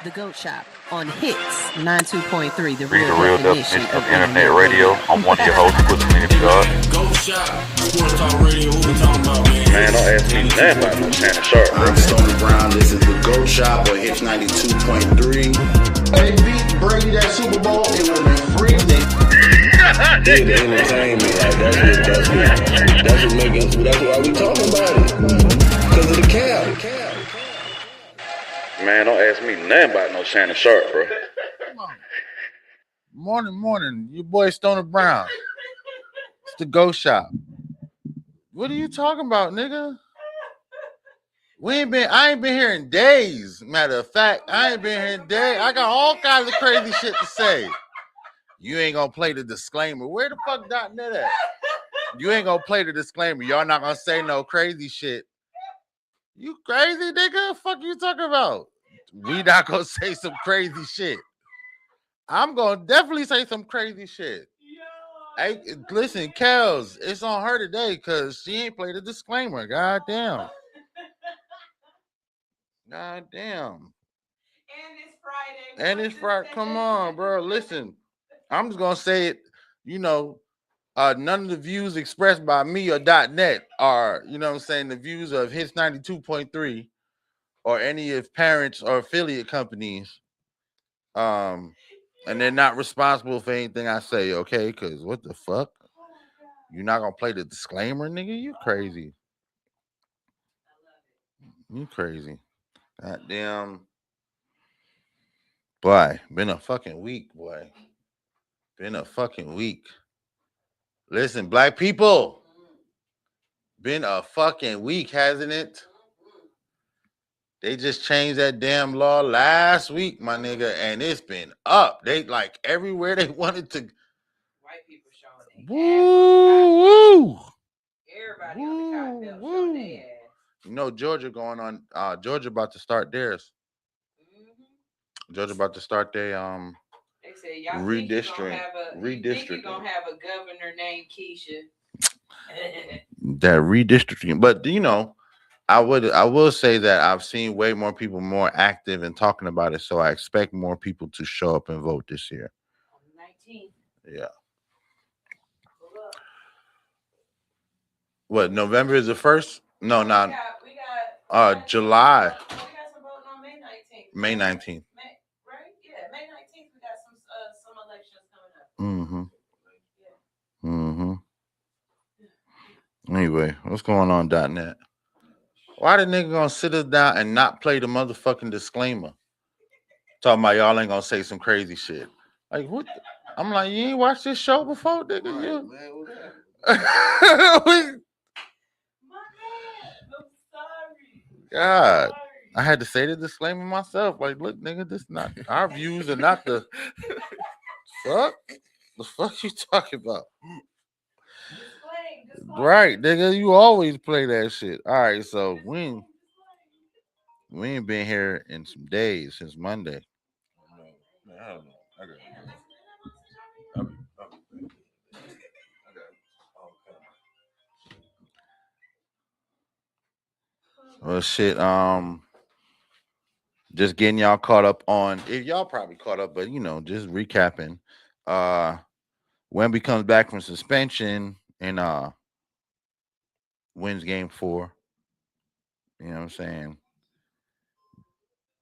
The Goat Shop on Hits 92.3, the Read real the real definition definition of of internet radio. I'm one of your hosts, Quick Community God. Go shop, sports talk radio, what we talking about, man? Man, don't ask me nothing about no Shannon Sharp, bro. I'm Stoner Brown. This is the Go Shop on Hits 92.3. They beat Brady that Super Bowl. It would have been free. The entertainment, like that's what make us. That's why we talking about it. Because of the cap. Man, don't ask me nothing about no Shannon Sharp, bro. Morning. Your boy Stoner Brown. It's the Go Shop. What are you talking about, nigga? I ain't been here in days. Matter of fact, I ain't been here in days. I got all kinds of crazy shit to say. You ain't gonna play the disclaimer. Where the fuck .net at? You ain't gonna play the disclaimer. Y'all not gonna say no crazy shit. You crazy, nigga? Fuck you talking about? We not gonna say some crazy shit. I'm gonna definitely say some crazy shit. Hey, listen, Kels, it's on her today because she ain't played a disclaimer. God damn. God damn. And it's Friday. Come on, bro. Listen, I'm just gonna say it. You know, none of the views expressed by me or .net are, you know what I'm saying, the views of Hits 92.3 or any of parents or affiliate companies. And they're not responsible for anything I say, okay? Because what the fuck? You're not gonna play the disclaimer, nigga? You crazy. You crazy. Goddamn. Boy, been a fucking week, boy. Been a fucking week. Listen, black people. Been a fucking week, hasn't it? They just changed that damn law last week, my nigga, and it's been up. They like everywhere they wanted to. White people showing Woo! Everybody on the cotton belt showing their ass. You know, Georgia going on. Georgia about to start theirs. Georgia about to start their They say y'all redistricting. Think you're gonna have a governor named Keisha. That redistricting, but you know, I will say that I've seen way more people more active and talking about it, so I expect more people to show up and vote this year. On the 19th. Yeah. What, November is the first? No, not. We got July. We got some voting on May 19th. May 19th. Right? Yeah, May 19th. We got some elections coming up. Anyway, what's going on, .net? Why the nigga gonna sit us down and not play the motherfucking disclaimer? Talking about y'all ain't gonna say some crazy shit. Like what? I'm like, you ain't watched this show before, nigga? You? God, I had to say the disclaimer myself. Like, look, nigga, this not our views are not the fuck. The fuck you talking about? Right, nigga, you always play that shit. All right, so we ain't been here in some days since Monday. I don't know. Well, shit. Just getting y'all caught up on. If y'all probably caught up, but you know, just recapping. Wemby comes back from suspension and wins game 4. You know what I'm saying?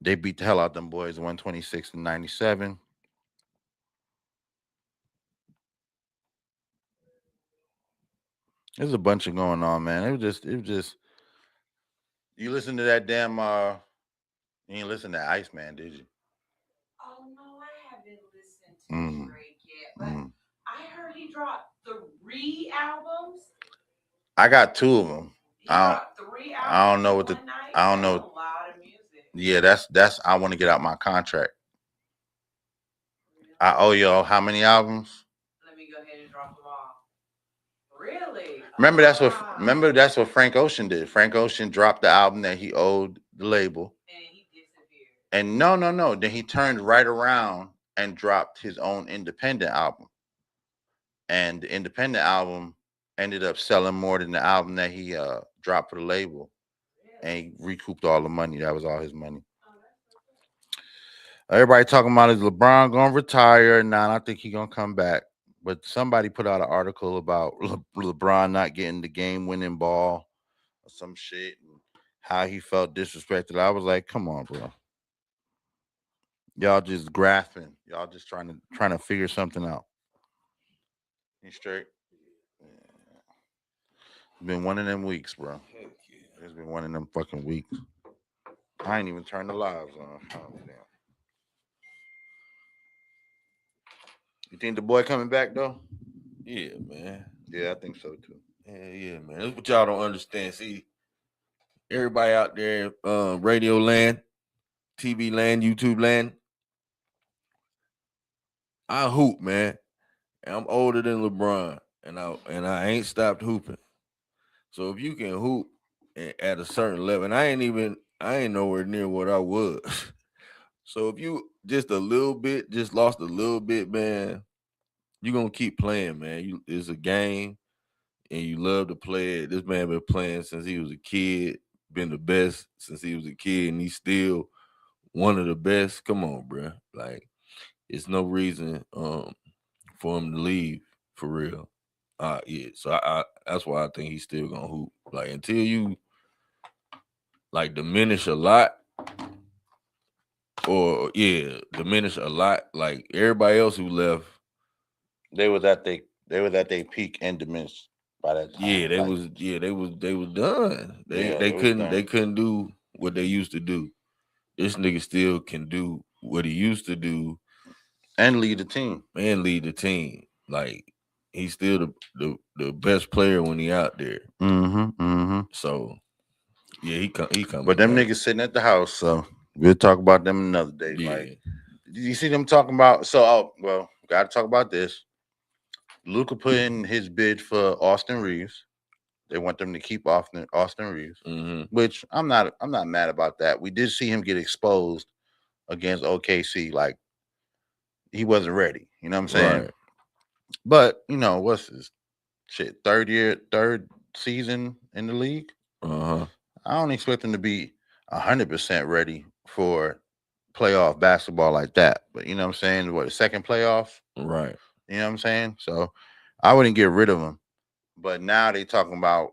They beat the hell out them boys 126-97. There's a bunch of going on, man. It was just you listen to that damn you ain't listen to Iceman, did you? Oh no, I haven't listened to Drake yet, but I heard he dropped 3 albums. I got 2 of them. I don't know what I don't know. That's a lot of music. Yeah, that's I want to get out my contract. I owe y'all how many albums? Let me go ahead and drop them all. Really? Remember that's what Frank Ocean did. Frank Ocean dropped the album that he owed the label. And he disappeared. And no. Then he turned right around and dropped his own independent album. And the independent album ended up selling more than the album that he dropped for the label. Really? And he recouped all the money. That was all his money. Everybody talking about is LeBron gonna retire? Nah, I don't think he gonna come back. But somebody put out an article about LeBron not getting the game-winning ball or some shit, and how he felt disrespected. I was like, come on, bro. Y'all just grasping. Y'all just trying to figure something out. You straight? It's been one of them weeks, bro. It's been one of them fucking weeks. I ain't even turned the lives on. Oh, damn. You think the boy coming back though? Yeah, man. Yeah, I think so too. Yeah, man. That's what y'all don't understand. See, everybody out there, radio land, TV land, YouTube land. I hoop, man. And I'm older than LeBron, and I ain't stopped hooping. So if you can hoop at a certain level, and I ain't nowhere near what I was. So if you just lost a little bit, man, you're gonna keep playing, man. It's a game and you love to play it. This man been playing since he was a kid, been the best since he was a kid, and he's still one of the best. Come on, bro. Like, it's no reason for him to leave for real. Yeah. So I that's why I think he's still gonna hoop. Like, until you like diminish a lot, diminish a lot. Like everybody else who left, They was at their peak and diminished by that time. yeah, they was done. They couldn't do what they used to do. This nigga still can do what he used to do and lead the team. Like, he's still the best player when he out there. So yeah, he come. But them niggas sitting at the house, so we'll talk about them another day. Yeah. Like, did you see them talking about? So, got to talk about this. Luka put in his bid for Austin Reeves. They want them to keep Austin Reeves, which I'm not mad about that. We did see him get exposed against OKC, like he wasn't ready. You know what I'm saying? Right. But what's his shit? Third season in the league. I don't expect him to be 100% ready for playoff basketball like that. But you know what I'm saying? What, the second playoff? Right. You know what I'm saying? So I wouldn't get rid of him. But now they talking about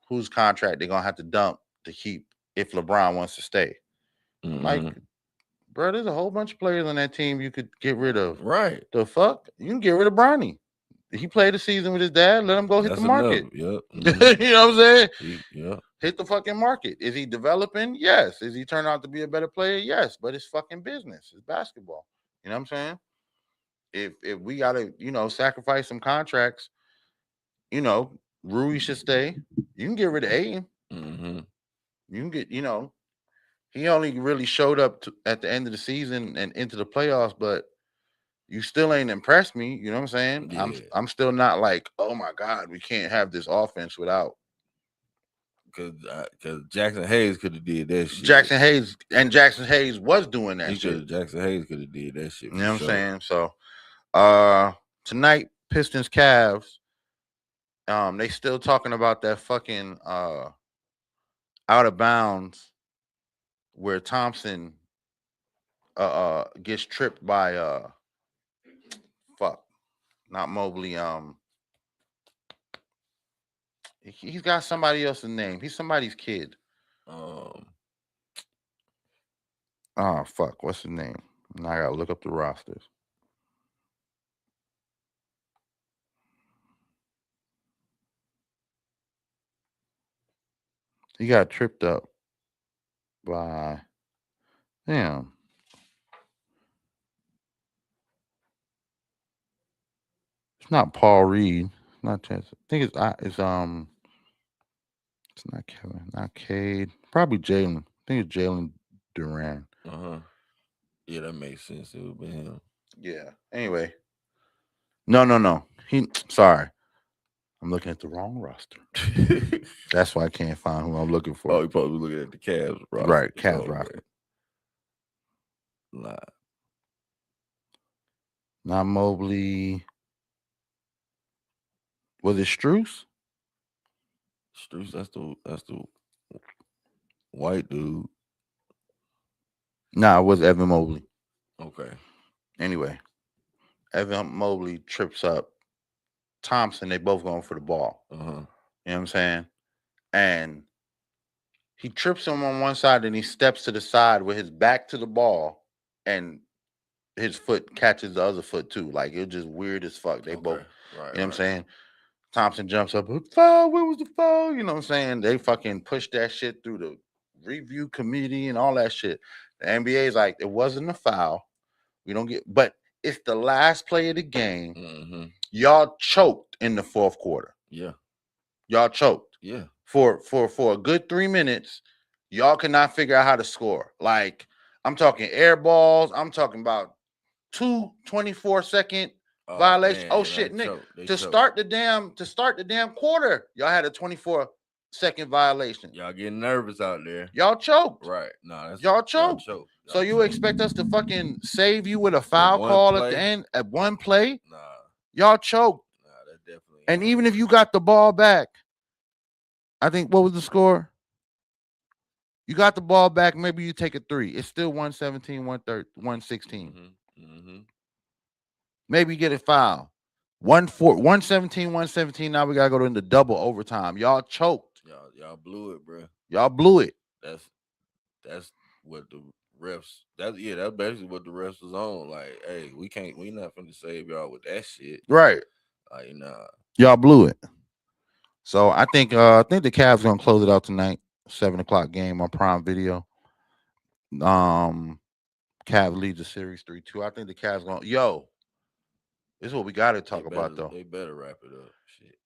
whose contract they're gonna have to dump to keep if LeBron wants to stay. Like, bro, there's a whole bunch of players on that team you could get rid of. Right. The fuck? You can get rid of Bronny. He played the season with his dad. Let him go hit the market. Yep. You know what I'm saying? Yeah. Hit the fucking market. Is he developing? Yes. Is he turning out to be a better player? Yes. But it's fucking business. It's basketball. You know what I'm saying? If we gotta, sacrifice some contracts, Rui should stay. You can get rid of Aiden. You can get, he only really showed up at the end of the season and into the playoffs, but you still ain't impressed me. You know what I'm saying? Yeah. I'm still not like, oh my God, we can't have this offense without. Because Jackson Hayes could have did that shit. Jackson Hayes was doing that shit. Jackson Hayes could have did that shit. You know what I'm saying? So, tonight, Pistons Cavs. They still talking about that fucking out of bounds where Thompson gets tripped by not Mobley. He's got somebody else's name. He's somebody's kid. What's his name? Now I gotta look up the rosters. He got tripped up by damn. It's not Paul Reed. It's not Chance. I think it's it's not Kevin, not Cade. Probably Jalen. I think it's Jalen Duran. Yeah, that makes sense. It would be him. Yeah. Anyway. No. Sorry. I'm looking at the wrong roster. That's why I can't find who I'm looking for. Oh, you're probably looking at the Cavs roster. Right, Cavs roster. Nah. Not Mobley. Was it Strus? Strus, that's the white dude. Nah, it was Evan Mobley. Okay. Anyway, Evan Mobley trips up Thompson. They both going for the ball. Uh-huh. You know what I'm saying? And he trips him on one side and he steps to the side with his back to the ball and his foot catches the other foot too. Like, it was just weird as fuck. They both, Right. you know what I'm saying? Thompson jumps up, foul, where was the foul? You know what I'm saying? They fucking pushed that shit through the review committee and all that shit. The NBA is like, it wasn't a foul. We don't get, but it's the last play of the game. Mm-hmm. Y'all choked in the fourth quarter. Yeah. Y'all choked. Yeah. For a good 3 minutes, y'all could not figure out how to score. Like, I'm talking air balls. I'm talking about 2 24-second violations. Man, oh shit, nigga. To start the damn quarter, y'all had a 24-second violation. Y'all getting nervous out there. Y'all choked. Right. No, that's y'all choked. So you expect us to fucking save you with a foul call at the end at one play? Nah. Y'all choked. Nah, that definitely. And even if you got the ball back, I think, what was the score? You got the ball back, maybe you take a 3. It's still 117, 116. Mm-hmm. Maybe you get a foul. 117, 117. Now we gotta go into double overtime. Y'all choked. Y'all blew it, bro. Y'all blew it. That's what the refs. That's basically what the refs was on. Like, hey, we not finna save y'all with that shit. Right. Like, nah. Y'all blew it. So I think the Cavs gonna close it out tonight. 7:00 game on Prime Video. Cavs leads the series 3-2. I think the Cavs gonna this is what we gotta talk about though. They better wrap it up. Shit.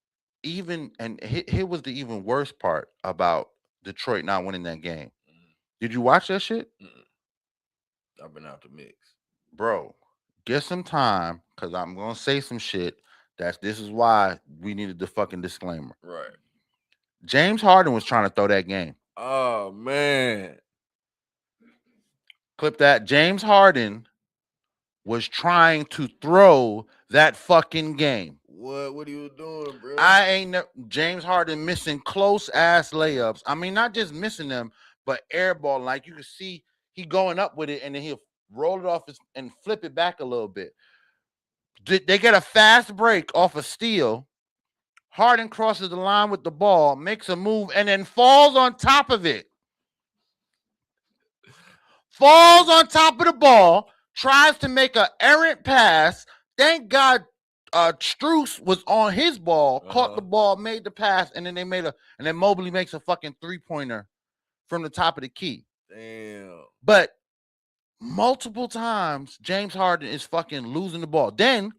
Here was the even worse part about Detroit not winning that game. Did you watch that shit? I've been out the mix. Bro, get some time, because I'm gonna say some shit. This is why we needed the fucking disclaimer. Right. James Harden was trying to throw that game. Oh man. Clip that. James Harden was trying to throw that fucking game. What are you doing, bro? James Harden missing close ass layups. I mean, not just missing them, but airball. Like, you can see he going up with it and then he'll roll it off and flip it back a little bit. They get a fast break off a steal. Harden crosses the line with the ball, makes a move, and then falls on top of it. Falls on top of the ball, tries to make an errant pass. Thank God Strus was on his ball, caught the ball, made the pass, and then and then Mobley makes a fucking 3-pointer from the top of the key. Damn. But multiple times, James Harden is fucking losing the ball. Then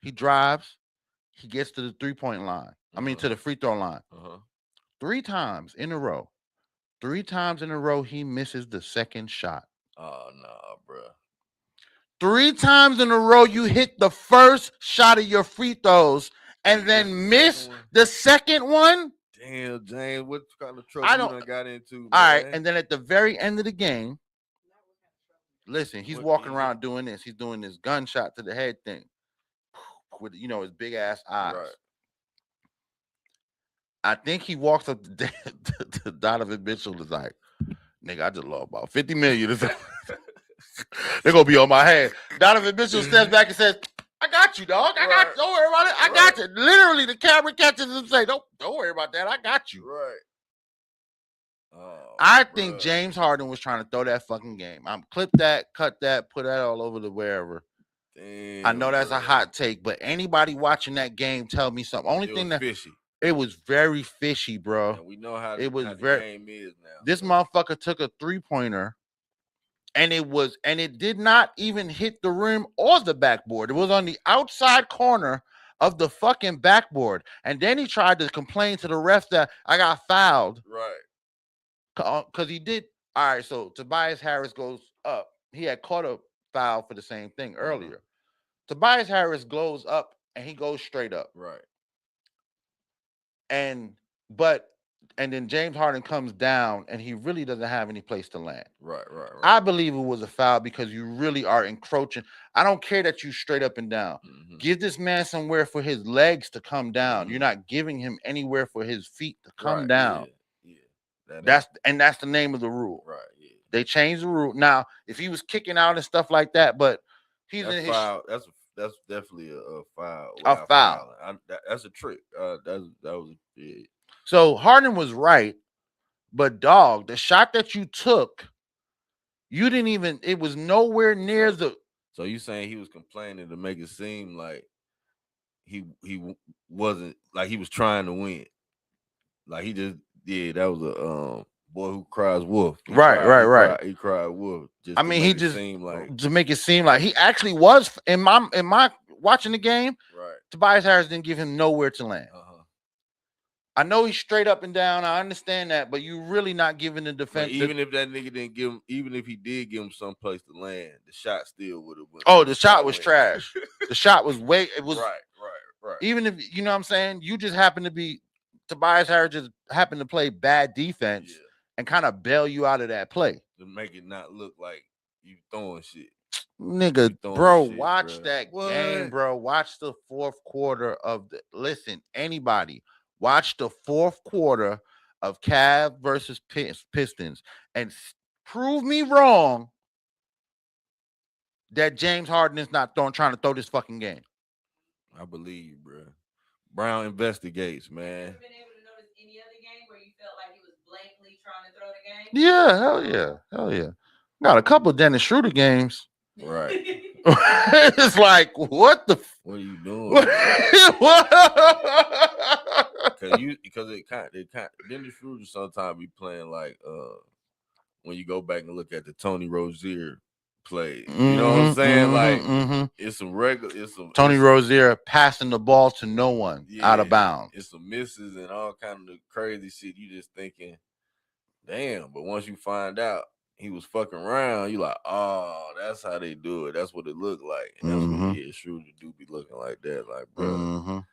he drives, he gets to the 3-point line. I mean, to the free throw line. 3 times in a row. 3 times in a row, he misses the second shot. Oh, no, bro. 3 times in a row, you hit the first shot of your free throws and then miss the second one. Damn, James, what kind of trouble you done got into, man? All right, and then at the very end of the game, listen, he's walking around doing this. He's doing this gunshot to the head thing with, his big ass eyes. Right. I think he walks up to Donovan Mitchell is like, nigga, I just lost about 50 million. They're going to be on my head. Donovan Mitchell steps back and says, I got you, dog. I got you. Don't worry about it. I got you. Literally, the camera catches him and say, don't worry about that. I got you. Right. Oh, I think James Harden was trying to throw that fucking game. I'm clip that, cut that, put that all over the wherever. Damn, I know that's a hot take, but anybody watching that game tell me something. Only thing that fishy. It was very fishy, bro. And we know how it was how very. The game is now. This motherfucker took a 3-pointer, and it did not even hit the rim or the backboard. It was on the outside corner of the fucking backboard, and then he tried to complain to the refs that I got fouled. Right. Because he did. All right. So Tobias Harris goes up. He had caught a foul for the same thing earlier. Tobias Harris goes up and he goes straight up. Right. And then James Harden comes down and he really doesn't have any place to land. Right. I believe it was a foul because you really are encroaching. I don't care that you straight up and down. Give this man somewhere for his legs to come down. You're not giving him anywhere for his feet to come down. Yeah. That's the name of the rule. Right. Yeah. They changed the rule. Now, if he was kicking out and stuff like that, but he's That's in his foul. That's definitely a foul. A without foul. fouling. That's a trick. That was yeah. So Harden was right, but dog, the shot that you took, you didn't even. It was nowhere near the. So you saying he was complaining to make it seem like he wasn't like he was trying to win, like he just that was a boy who cries wolf. He cried wolf. Just I to mean, make he it just seem like to make it seem like he actually was in my watching the game. right. Tobias Harris didn't give him nowhere to land. Uh-huh. I know he's straight up and down. I understand that, but you really not giving the But defense. even if that nigga didn't give him, even if he did give him some place to land, the shot still would have went. Oh, the shot was trash. The shot was it was right. Even if you know what I'm saying, you just happen to be Tobias Harris just happened to play bad defense and kind of bail you out of that play. To make it not look like you throwing shit. Nigga, bro, watch that game, bro. Watch the fourth quarter of the listen, anybody, watch the fourth quarter of Cavs versus Pistons and prove me wrong that James Harden is not trying to throw this fucking game. I believe you, bro. Brown investigates, man. Have you been able to notice any other game where you felt like he was blatantly trying to throw the game? Yeah, hell yeah. Got a couple of Dennis Schroeder games. Right. It's like, what the? What are you doing? Because it kind Dennis Schroeder sometimes be playing like when you go back and look at the Tony Rozier play. You know what I'm saying? It's some Tony Rozier passing the ball to no one out of bounds. It's some misses and all kind of crazy shit. You just thinking, damn. But once you find out he was fucking around, you like, oh, that's how they do it. That's what it looked like. And that's what Schroeder do be looking like that. Like, bro,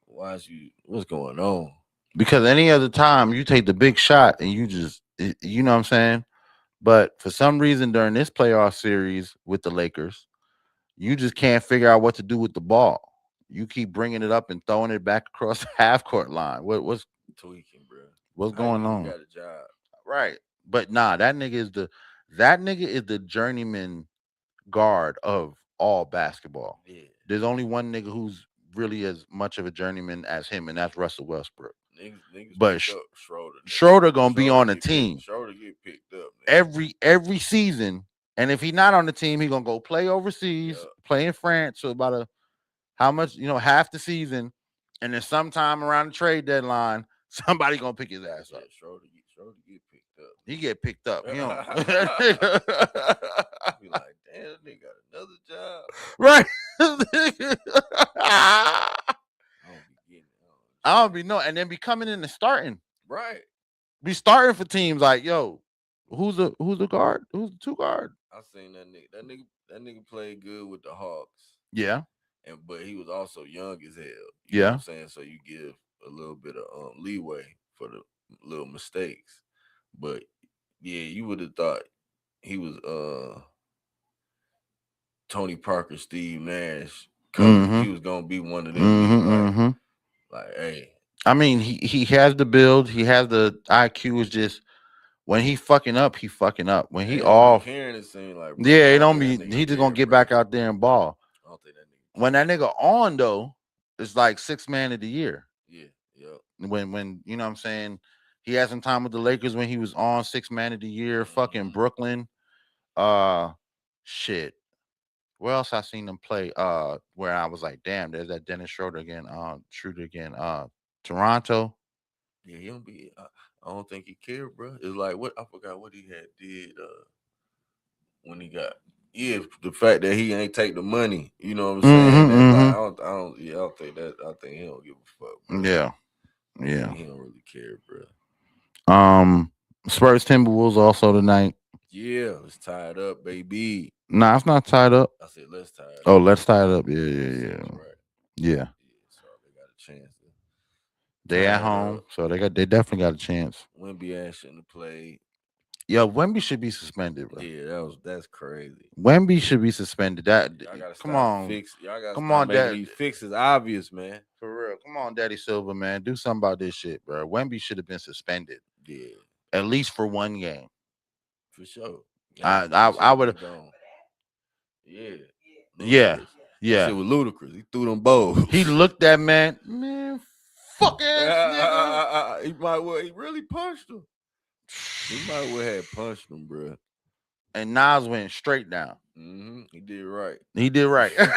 what's going on? Because any other time you take the big shot and you just, you know what I'm saying? But for some reason during this playoff series with the Lakers, you just can't figure out what to do with the ball. You keep bringing it up and throwing it back across the half court line. What's tweaking, bro? What's going on? Got a job, right? But nah, that nigga is the journeyman guard of all basketball. Yeah. There's only one nigga who's really as much of a journeyman as him, and that's Russell Westbrook. Niggas but Schroeder gonna be on the team. Schroeder get picked up every season, and if he's not on the team, he gonna go play overseas, play in France. So about half the season, and then sometime around the trade deadline, somebody gonna pick his ass up. Schroeder get picked up. He get picked up. You know. Be like, damn, that nigga got another job. Right. I don't be no, and then be coming in and starting. Right. Be starting for teams like, yo, who's the guard? Who's the two guard? I seen that nigga. That nigga played good with the Hawks. Yeah. But he was also young as hell. You know what I'm saying? So you give a little bit of leeway for the little mistakes. But yeah, you would have thought he was Tony Parker, Steve Nash. He was gonna be one of them. Like, hey. I mean, he has the build, he has the IQ. Is just when he fucking up, he fucking up. When he off, it seemed like, it don't be. He just gonna get back out there and ball. I don't think that nigga. When that nigga on though, it's like 6th man of the year. Yeah. When you know what I'm saying, he had some time with the Lakers when he was on 6th man of the year. Fucking Brooklyn. Shit. Where else I seen them play? Where I was like, damn, there's that Dennis Schroeder again. Toronto. Yeah, he don't be. I don't think he cared, bro. It's like what I forgot what he had did when he got. Yeah, the fact that he ain't take the money. You know what I'm saying? Like, I don't think that. I think he don't give a fuck. Bro. Yeah. He don't really care, bro. Spurs Timberwolves also tonight. Yeah, it's tied up, baby. Nah, it's not tied up. I said let's tie it up. Oh, let's tie it up. Yeah. Right. Yeah. So they got a chance. They at home, so they definitely got a chance. Wemby shouldn't have played. Yeah, Wemby should be suspended, bro. Yeah, that's crazy. Wemby should be suspended. Come on, Daddy. These fixes obvious, man. For real, come on, Daddy Silver, man. Do something about this shit, bro. Wemby should have been suspended. Yeah, at least for one game. For sure. I would have. Yeah. Yeah. Ludicrous. That Yeah. shit was ludicrous. He threw them bows. He looked at man, fuck ass nigga. He really punched him. He might well have punched him, bro. And Nas went straight down. He did right. He did right. I'm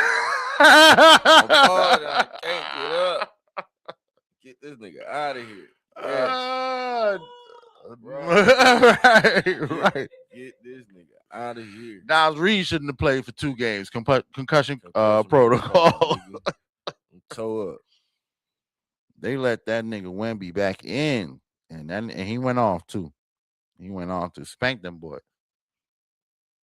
hard. I can't get up. Get this nigga out of here. Yes. Right. Get this nigga out of here. Nas Reed shouldn't have played for 2 games. Concussion protocol. Toe up. They let that nigga Wemby back in, and he went off too. He went off to spank them boys.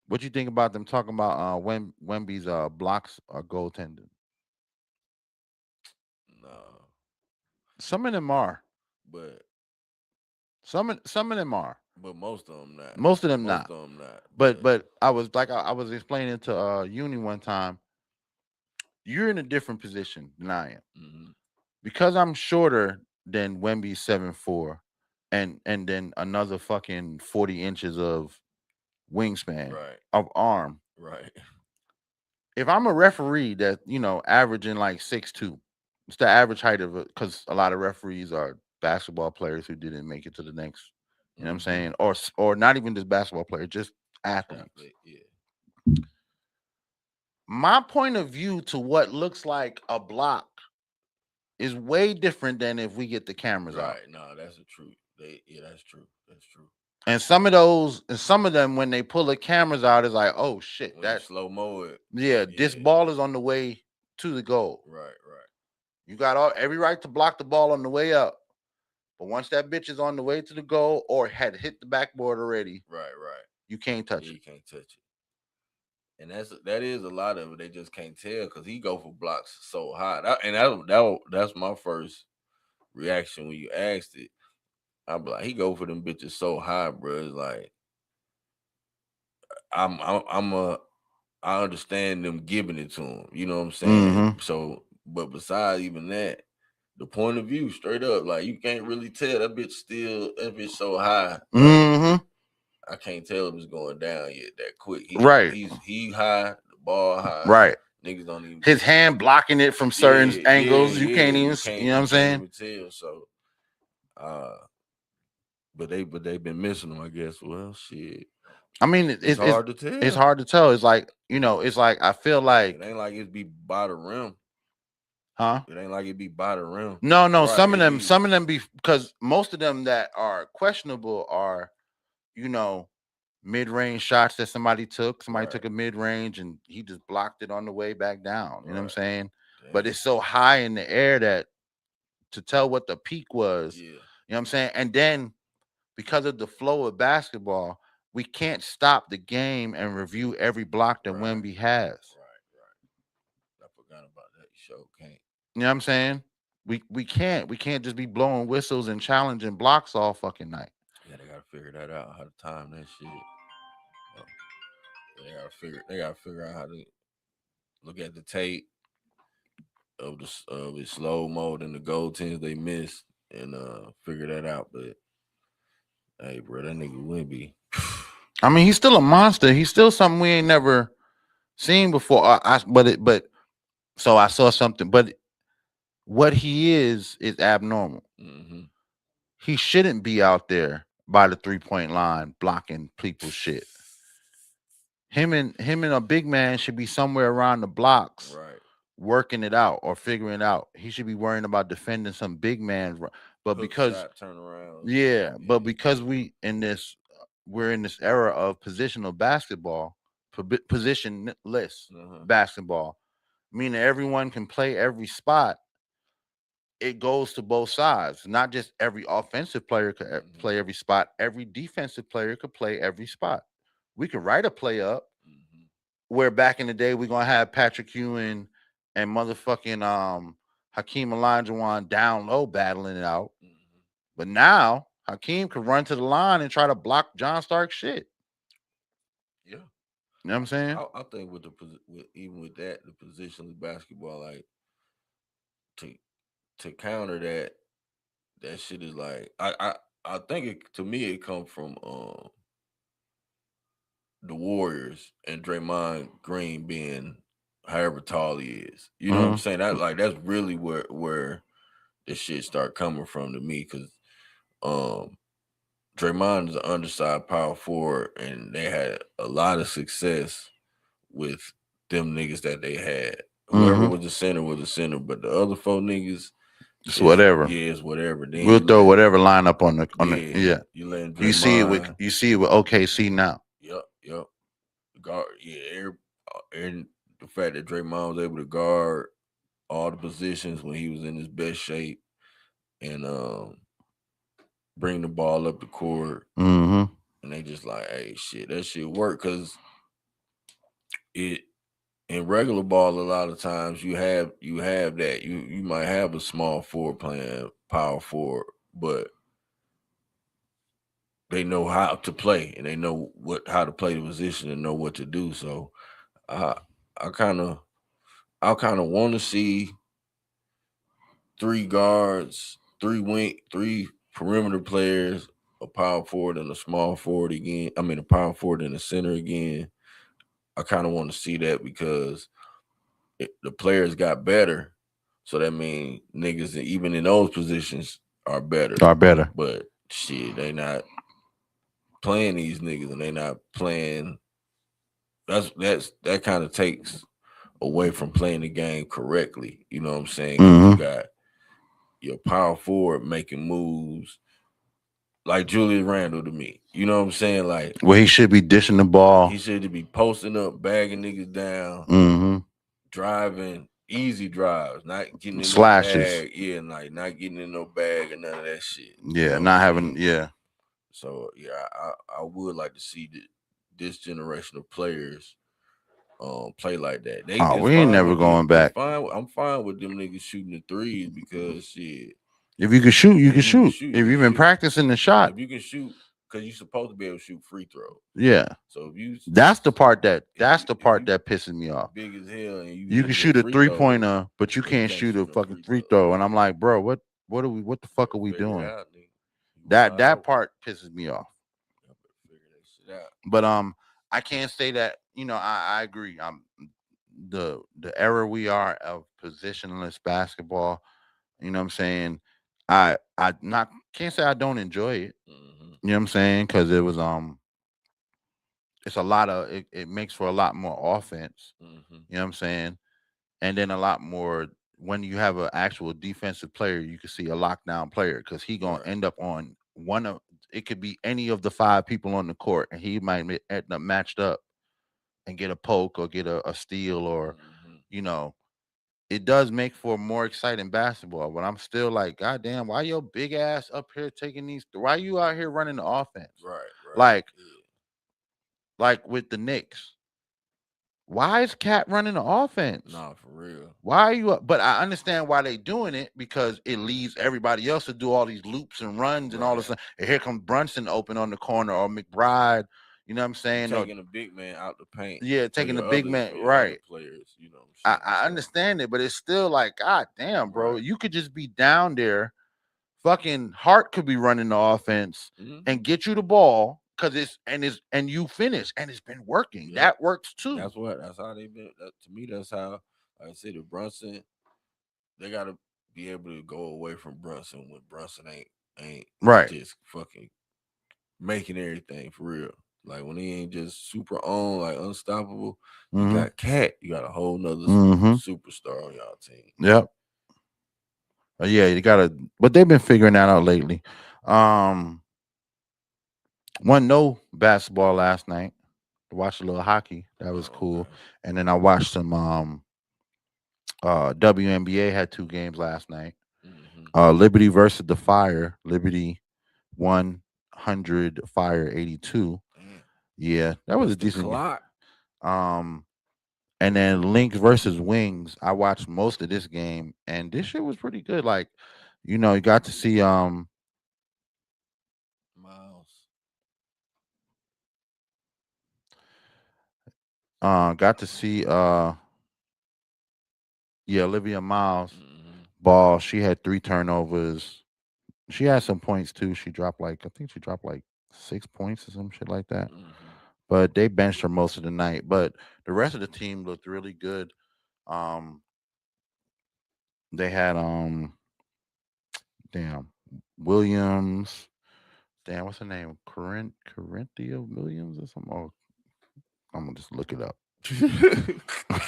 What you think about them talking about Wemby's blocks or goaltending? No. Some of them are, but some of them are, but most of them not. Most of them not. But I was explaining to Uni one time. You're in a different position than I am, because I'm shorter than Wemby's 7'4", and then another fucking 40 inches of wingspan of arm. Right. If I'm a referee that, averaging like 6'2", it's the average height of it, because a lot of referees are basketball players who didn't make it to the next, you know what I'm saying? Or not even just basketball players, just athletes. Yeah. My point of view to what looks like a block is way different than if we get the cameras out. Right. No, that's the truth. That's true. That's true. And some of them, when they pull the cameras out, it's like, oh shit, that's slow mo it. Yeah, this ball is on the way to the goal. Right. You got every right to block the ball on the way up, but once that bitch is on the way to the goal or had hit the backboard already, right, you can't touch it. You can't touch it. And that is a lot of it. They just can't tell because he go for blocks so high. That's my first reaction when you asked it. I'm like, he go for them bitches so high, bro. It's like I understand them giving it to him. You know what I'm saying? So, but besides even that, the point of view, straight up, like you can't really tell that bitch so high. I can't tell if it's going down yet that quick. He high, the ball high. Right. Niggas don't even. His hand blocking it from certain angles. You can't even. You know what I'm saying? Tell. So, but they've been missing them, I guess. Well, shit. I mean, it's hard to tell. It's hard to tell. It's like, it's like I feel like it ain't like it be by the rim. Huh? It ain't like it be by the rim. No. Right, some of them be, because most of them that are questionable are, mid-range shots that somebody took. Somebody took a mid-range and he just blocked it on the way back down. You know what I'm saying? Damn. But it's so high in the air that to tell what the peak was, you know what I'm saying? And then because of the flow of basketball, we can't stop the game and review every block that Wemby has. Right. I forgot about that. You sure can't. You know what I'm saying? We can't just be blowing whistles and challenging blocks all fucking night. Yeah, they gotta figure that out, how to time that shit. They gotta figure out how to look at the tape of the slow mode and the goaltenders they missed and figure that out. But hey, bro, that nigga Wemby. I mean, he's still a monster. He's still something we ain't never seen before. So I saw something, but what he is abnormal. He shouldn't be out there by the 3-point line blocking people's shit. Him and a big man should be somewhere around the blocks, working it out or figuring it out. He should be worrying about defending some big man. But because turn around, but because we're in this era of positional basketball, positionless basketball, meaning everyone can play every spot. It goes to both sides. Not just every offensive player could play every spot. Every defensive player could play every spot. We could write a play up where back in the day we're gonna have Patrick Ewing and motherfucking Hakeem Olajuwon down low battling it out. But now Hakeem could run to the line and try to block John Stark's shit. Yeah. You know what I'm saying? I think even with that, the positional basketball, like to counter that shit is like I think to me it comes from the Warriors and Draymond Green being however tall he is. You know what I'm saying? That's really where this shit start coming from to me, because Draymond is an undersized power forward, and they had a lot of success with them niggas that they had. Whoever was the center, but the other four niggas, it's whatever. Yeah, it's whatever. Then We'll throw whatever lineup on the yeah. You letting Draymond, you see it with OKC now. Yep. Guard, and the fact that Draymond was able to guard all the positions when he was in his best shape, and bring the ball up the court, and they just like, hey, shit, that shit work, because it in regular ball a lot of times you have that you might have a small forward playing power forward, but they know how to play and they know how to play the position and know what to do. So I kind of want to see 3 guards, 3 perimeter players, a power forward and a small forward again. I mean, a power forward and a center again. I kind of want to see that, because the players got better. So that means niggas, even in those positions, are better. But shit, they not playing these niggas, and they not playing. That kind of takes away from playing the game correctly. You know what I'm saying? You got your power forward making moves like Julius Randle to me. You know what I'm saying? Like, well, he should be dishing the ball. He should be posting up, bagging niggas down, driving, easy drives, not getting in slashes. No bag. Yeah, like not getting in no bag or none of that shit. Yeah, not having. Yeah. So yeah, I would like to see this generation of players play like that. We ain't never going back. I'm fine with them niggas shooting the threes, because shit. If you can shoot, you can shoot. If you've been practicing the shot, if you can shoot, because you're supposed to be able to shoot free throws. Yeah. So if you, that's the part that pisses me off. Big as hell, and you can shoot a 3-pointer, but you can't shoot a fucking free throw. And I'm like, bro, what the fuck are we doing? That part pisses me off. But I can't say that. I agree. The era we are of positionless basketball. You know what I'm saying? I can't say I don't enjoy it. You know what I'm saying? Because it was it's a lot of it makes for a lot more offense. You know what I'm saying? And then a lot more when you have an actual defensive player, you can see a lockdown player, because he gonna end up on one of it could be any of the 5 people on the court, and he might end up matched up and get a poke or get a steal, or it does make for more exciting basketball. But I'm still like, God damn, why your big ass up here taking these? Why you out here running the offense? Right. Like with the Knicks. Why is Cat running the offense? Nah, for real. Why are you up? But I understand why they doing it, because it leaves everybody else to do all these loops and runs and all this. And here comes Brunson open on the corner, or McBride. You know what I'm saying? Taking a big man out the paint. Yeah, taking the big man, right. Players, you know. I understand it, but it's still like, God damn, bro. You could just be down there. Fucking Hart could be running the offense and get you the ball, because and you finish, and it's been working. Yeah. That works too. That's how they've been. To me, that's how I say the Brunson. They gotta be able to go away from Brunson when Brunson ain't right. Just fucking making everything for real. Like when he ain't just super on, like unstoppable. You got Cat. You got a whole nother superstar on y'all team. Yep. Yeah, you gotta. But they've been figuring that out lately. Won no basketball last night. Watched a little hockey. That was cool. Okay. And then I watched some WNBA had 2 games last night. Liberty versus the Fire. Liberty 100, Fire 82. Yeah, that was a decent game. And then Lynx versus Wings. I watched most of this game, and this shit was pretty good. Like, you got to see Miles. Got to see Olivia Miles ball. She had 3 turnovers. She had some points too. I think she dropped like 6 points or some shit like that. but they benched her most of the night. But the rest of the team looked really good. Um, they had damn Williams. Damn, what's her name? Corinthia Williams or something. Oh, I'm gonna just look it up.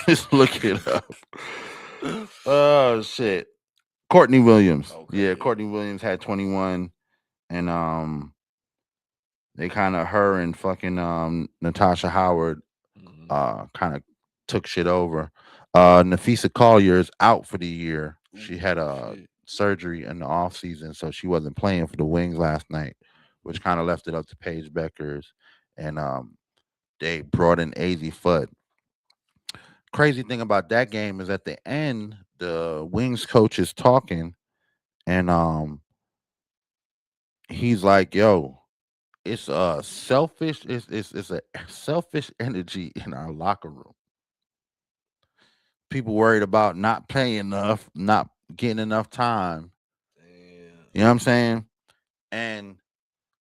Just look it up. Oh shit. Courtney Williams. Okay, Yeah, yeah. Courtney Williams had 21, and they kind of her and fucking Natasha Howard kind of took shit over. Nafisa Collier is out for the year. She had a Shit. surgery in the off season, so she wasn't playing for the Wings last night, which kind of left it up to Paige Beckers, and they brought in AZ Fudd. Crazy thing about that game is at the end, the Wings coach is talking, and he's like, "Yo, it's a selfish. It's a selfish energy in our locker room. People worried about not playing enough, not getting enough time. Damn. You know what I'm saying? And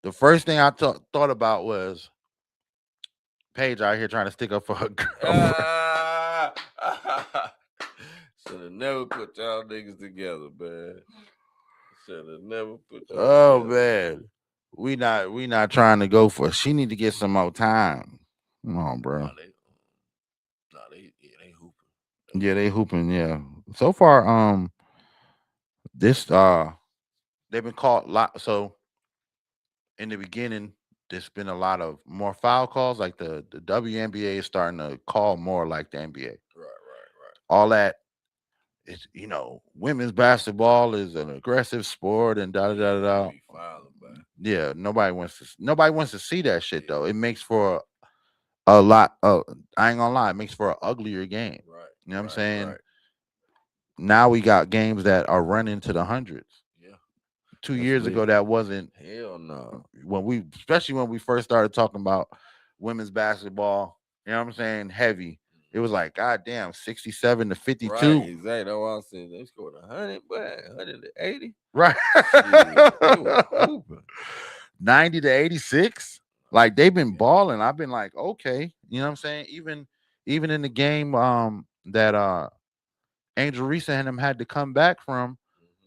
the first thing I thought about was Paige out here trying to stick up for her girlfriend. Should have never put y'all niggas together, man. Should have never put y'all Oh together. man, we not trying to go for. She need to get some more time. Come on, bro. They hooping. Yeah, they hooping. Yeah, so far, this they've been caught lot. So in the beginning, there's been a lot of more foul calls. Like the WNBA is starting to call more like the NBA. Right. All that is, women's basketball is an aggressive sport and da da da da. Be fouling back. Yeah, nobody wants to see that shit though. It makes for a lot. I ain't gonna lie, it makes for an uglier game. Right. You know what I'm saying? Right. Now we got games that are running to the hundreds. Yeah. 2 That's years lit. ago, that wasn't. Hell no. Especially when we first started talking about women's basketball. You know what I'm saying? Heavy. It was like, God damn, 67 to 52. Right, exactly. That's what I said. They scored 100, but 180. Right. Shit, they were hooping. 90 to 86. Like they've been balling. I've been like, okay. You know what I'm saying? Even in the game that Angel Reese and them had to come back from,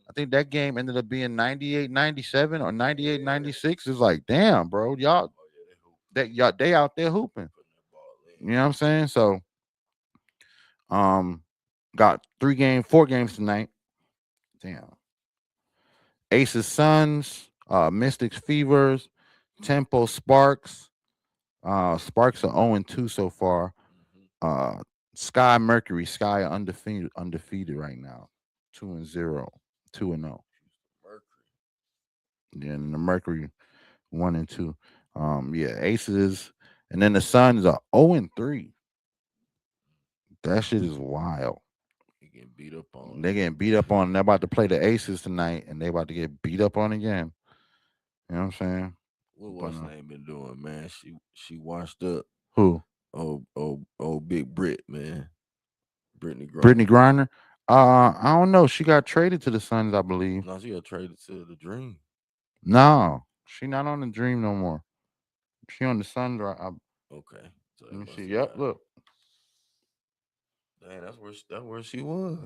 I think that game ended up being 98-97 or 98-96. It's like, damn, bro, y'all they out there hooping. You know what I'm saying? So got 4 games tonight. Damn. Aces Suns, Mystics Fevers, Tempo Sparks. Sparks are 0-2 so far. Sky Mercury, Sky are undefeated right now. 2-0. 2-0. Yeah, and the Mercury 1-2. Yeah, Aces, and then the Suns are 0-3. That shit is wild. They getting beat up on. They getting beat up on. They're about to play the Aces tonight, and they about to get beat up on again. You know what I'm saying? What's her name been doing, man? She washed up. Who? Oh, Big Brit, man. Brittany Griner. I don't know. She got traded to the Suns, I believe. No, she got traded to the Dream. No, she not on the Dream no more. She on the Suns. Okay. So let me see. Yep, look. Dang, that's where she was.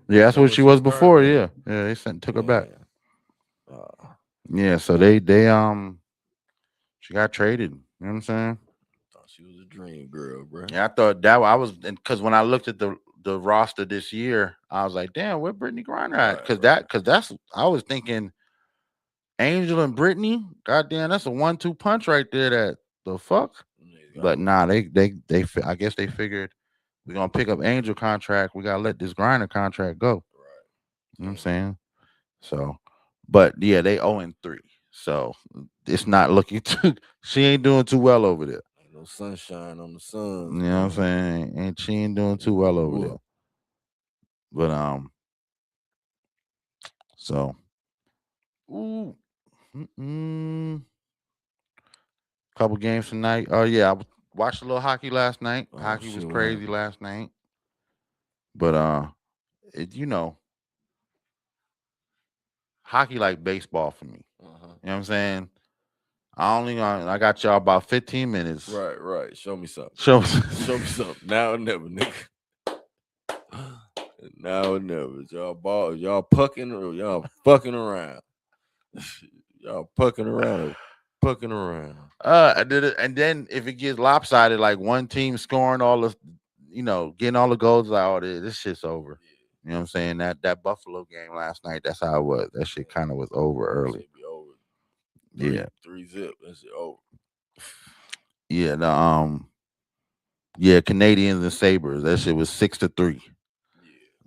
Yeah, that's what she was before. Yeah, they took her back. Yeah, so they she got traded. You know what I'm saying? Thought she was a Dream girl, bro. Yeah, I thought that I was, because when I looked at the roster this year, I was like, damn, where Brittany Griner at? Because that's I was thinking Angel and Brittany. Goddamn, that's a 1-2 punch right there. That the fuck. But nah, they I guess they figured we're gonna pick up Angel contract. We gotta let this Griner contract go. Right. You know what I'm saying? So, but yeah, they 0-3. So it's not looking too. She ain't doing too well over there. Ain't no sunshine on the Suns. You know what I'm saying? And she ain't doing too well over there. But so couple games tonight. Oh yeah, I watched a little hockey last night. Hockey was crazy last night. But hockey like baseball for me. You know what I'm saying? I got y'all about 15 minutes. Right. Show me something. Show Show me something. Now or never, nigga. Now or never. Y'all pucking or y'all fucking around. Y'all pucking around. I did it, and then if it gets lopsided, like one team scoring all the, getting all the goals, like, oh, this shit's over. You know what I'm saying? That Buffalo game last night, that's how it was. That shit kind of was over early. Shit be over. Yeah. 3-0. That shit over. Yeah, Canadians and Sabres. That shit was 6-3. Yeah.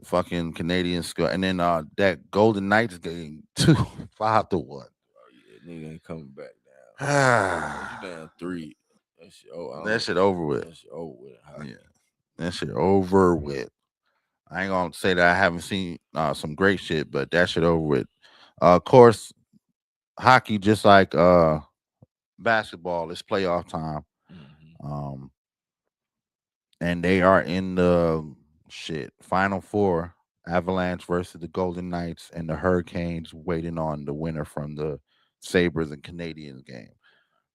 Fucking Canadians score, and then that Golden Knights game 5-1. Oh yeah, nigga ain't coming back down. You down 3. That shit over. That shit over with. That shit over with. Yeah, that shit over with. I ain't gonna say that I haven't seen some great shit, but that shit over with. Of course, hockey, just like basketball, it's playoff time. Mm-hmm. And they are in the Final Four. Avalanche versus the Golden Knights, and the Hurricanes waiting on the winner from the Sabres and Canadiens game.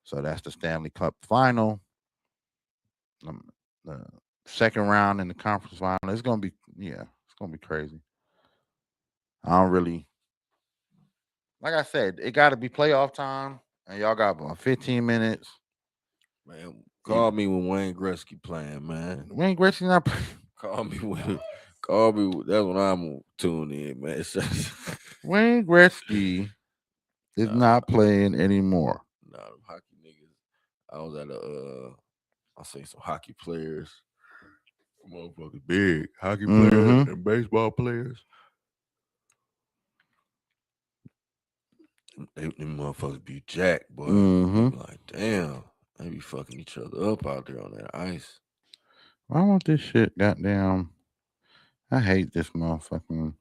So that's the Stanley Cup final. The second round in the conference final. It's gonna be crazy. I don't really, like I said, it got to be playoff time, and y'all got about 15 minutes. Man, call me when Wayne Gretzky playing, man. Wayne Gretzky not. Call me when. Call me. That's when I'm tuning in, man. Wayne Gretzky is not playing anymore. Nah, them hockey niggas. I was at I say some hockey players, motherfuckers, big hockey players and baseball players. Them motherfuckers be jacked, boy. Like, damn, they be fucking each other up out there on that ice. I want this shit, goddamn. I hate this motherfucking.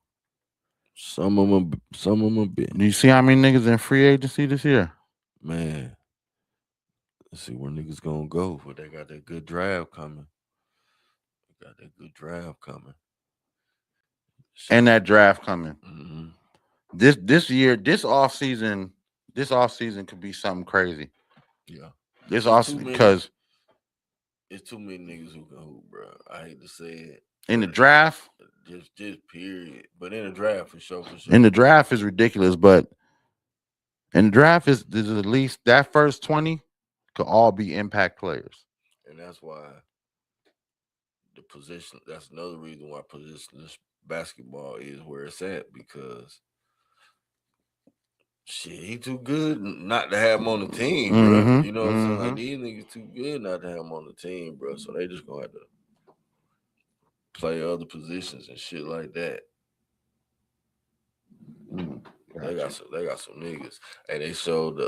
Some of them been. Do you see how many niggas in free agency this year? Man, let's see where niggas gonna go. But they got that good draft coming. And that draft coming. Mm-hmm. This year, this off season could be something crazy. Yeah. This off because it's too many niggas who can hoop, bro. I hate to say it. In the draft, just period. But in the draft, for sure. In the draft is ridiculous, but in the draft is at least that first 20 could all be impact players. And that's why the position. That's another reason why positionless basketball is where it's at, because shit, he too good not to have him on the team, bro. You know what I'm saying? Like, these niggas too good not to have him on the team, bro. So they just gonna have to play other positions and shit like that. They got some niggas. And they showed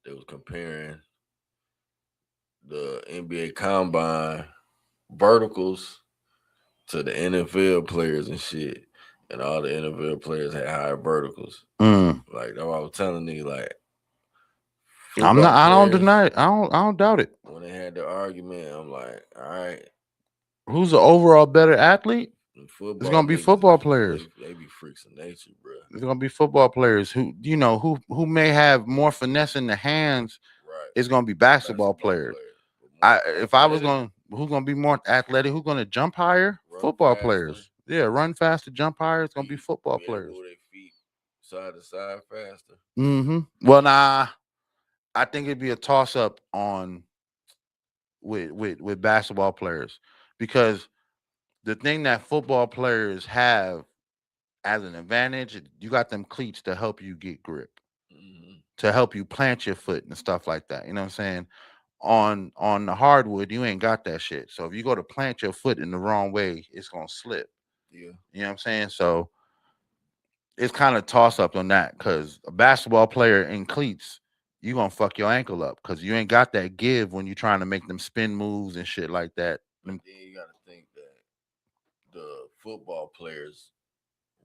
they was comparing the NBA combine verticals to the NFL players and shit. And all the NFL players had higher verticals. Like, that's what I was telling niggas, like, I don't deny it. I don't doubt it. When they had the argument, I'm like, all right. Who's the overall better athlete? It's gonna be football players. They be freaks of nature, bro. It's gonna be football players who who may have more finesse in the hands. Right. It's gonna be basketball players. If I was who's gonna be more athletic? Who's gonna jump higher? Football players. Yeah, run faster, jump higher. It's gonna be football players. Move their feet side to side faster. Well, nah, I think it'd be a toss up on with basketball players, because the thing that football players have as an advantage, you got them cleats to help you get grip, to help you plant your foot and stuff like that. You know what I'm saying? On the hardwood, you ain't got that shit. So if you go to plant your foot in the wrong way, it's gonna slip. Yeah. You know what I'm saying? So it's kind of toss up on that, because a basketball player in cleats, you gonna fuck your ankle up because you ain't got that give when you're trying to make them spin moves and shit like that. Then you gotta think that the football players'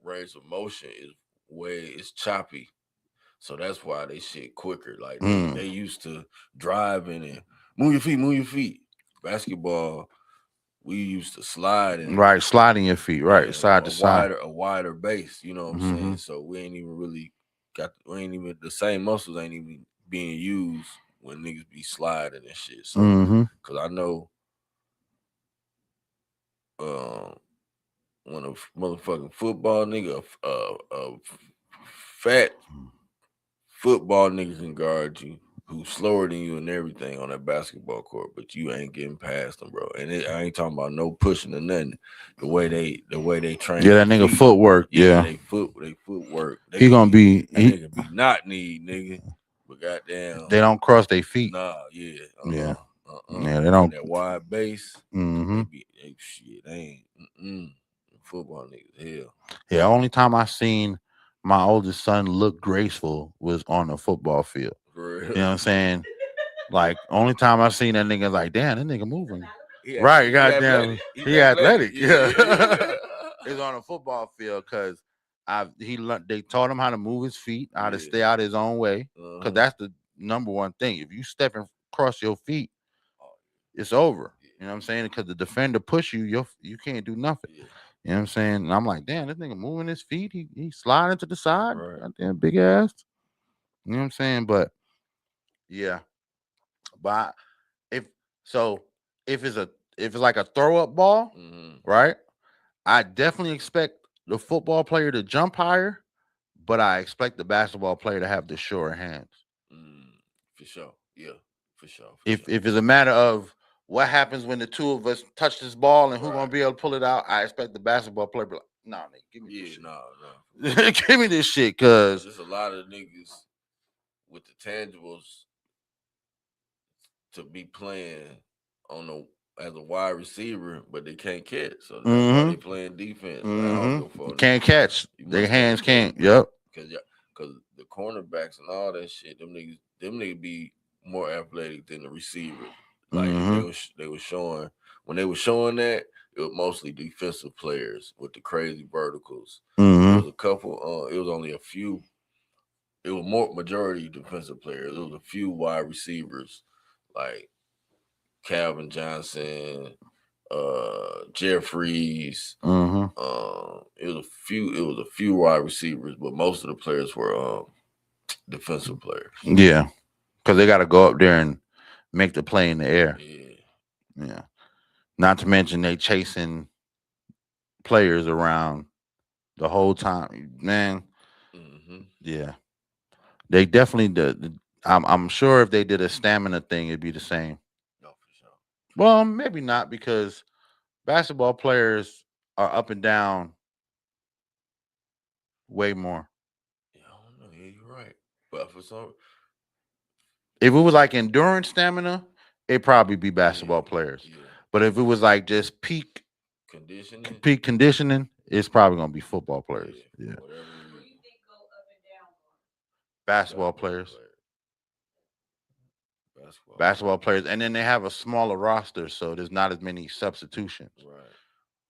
range of motion is choppy. So that's why they shit quicker. Like they used to driving and move your feet. Basketball, we used to slide and sliding your feet, side to side. A wider base, you know what I'm saying? So we ain't even really ain't even the same muscles ain't even being used when niggas be sliding and shit. So, cause I know, when a motherfucking football nigga, a fat football nigga can guard you, who's slower than you and everything on that basketball court, but you ain't getting past them, bro. And I ain't talking about no pushing or nothing. The way they train. Yeah, that nigga footwork. Yeah, they footwork. He gonna be nigga be not need, nigga. But goddamn, they don't cross their feet. Nah, yeah, yeah, yeah. They don't. That wide base. Shit, they ain't. Football niggas, hell. Yeah, only time I seen my oldest son look graceful was on the football field. For real. You know what I'm saying? Like, only time I seen that nigga, like, damn, that nigga moving. Yeah, Right, goddamn, he athletic. Yeah. It's on a football field because they taught him how to move his feet, how to stay out his own way. Because that's the number one thing. If you step across your feet, it's over. You know what I'm saying? Because the defender push you, you can't do nothing. Yeah. You know what I'm saying? And I'm like, damn, this nigga moving his feet. He sliding to the side. Right. Goddamn big ass. You know what I'm saying? But yeah. But if it's like a throw up ball, right? I definitely expect the football player to jump higher, but I expect the basketball player to have the surer hands. For sure. Yeah. For sure. If it's a matter of what happens when the two of us touch this ball and who's gonna be able to pull it out, I expect the basketball player to be like, nah, nigga, give me this shit. No. Give me this shit, cause there's a lot of niggas with the tangibles to be playing as a wide receiver, but they can't catch. So that's why they playing defense. You can't catch. Their hands can't. Yep. Because the cornerbacks and all that shit, them niggas be more athletic than the receivers. Like they were showing when they were showing that, it was mostly defensive players with the crazy verticals. There was a couple. It was only a few. It was more majority defensive players. It was a few wide receivers like Calvin Johnson, Jeffries. It was a few wide receivers, but most of the players were defensive players. Yeah, because they got to go up there and make the play in the air. Yeah. Not to mention they chasing players around the whole time, man. Yeah, they definitely did. I'm sure if they did a stamina thing, it'd be the same. No, for sure. Well, maybe not, because basketball players are up and down way more. Yeah, I don't know. Yeah, you're right. But for some, if it was like endurance stamina, it'd probably be basketball players. Yeah. But if it was like just peak conditioning, it's probably gonna be football players. Yeah. Basketball players. Basketball players, and then they have a smaller roster, so there's not as many substitutions. Right.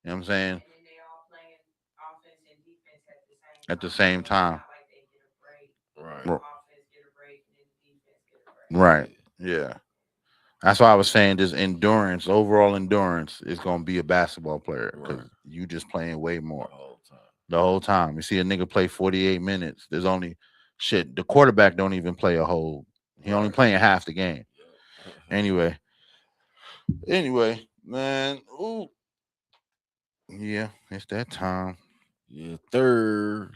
You know what I'm saying? And then they all playing offense and defense at the same time. Right. Offense get a break, and then defense get a break. Right. Yeah. That's why I was saying this endurance, overall endurance, is gonna be a basketball player because you just playing way more the whole time. You see a nigga play 48 minutes. There's only shit. The quarterback don't even play a whole. He only playing half the game. Anyway, man. Ooh. Yeah, it's that time. Yeah, third.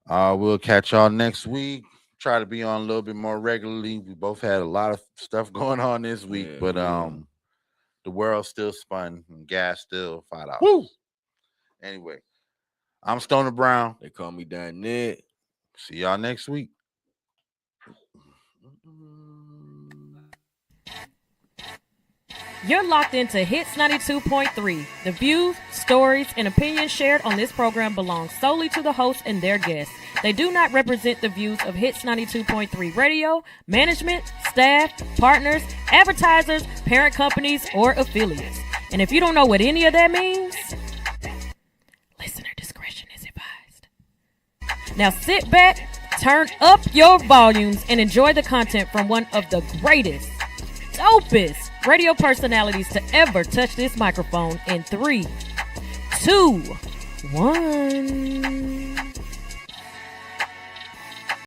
We'll catch y'all next week. Try to be on a little bit more regularly. We both had a lot of stuff going on this week, but the world still spun and gas still $5. Woo! Anyway, I'm Stoner Brown. They call me Dinette. See y'all next week. You're locked into Hits 92.3. The views, stories, and opinions shared on this program belong solely to the host and their guests. They do not represent the views of Hits 92.3 Radio, management, staff, partners, advertisers, parent companies, or affiliates. And if you don't know what any of that means, listener discretion is advised. Now sit back, turn up your volumes, and enjoy the content from one of the greatest, dopest radio personalities to ever touch this microphone in 3, 2, 1.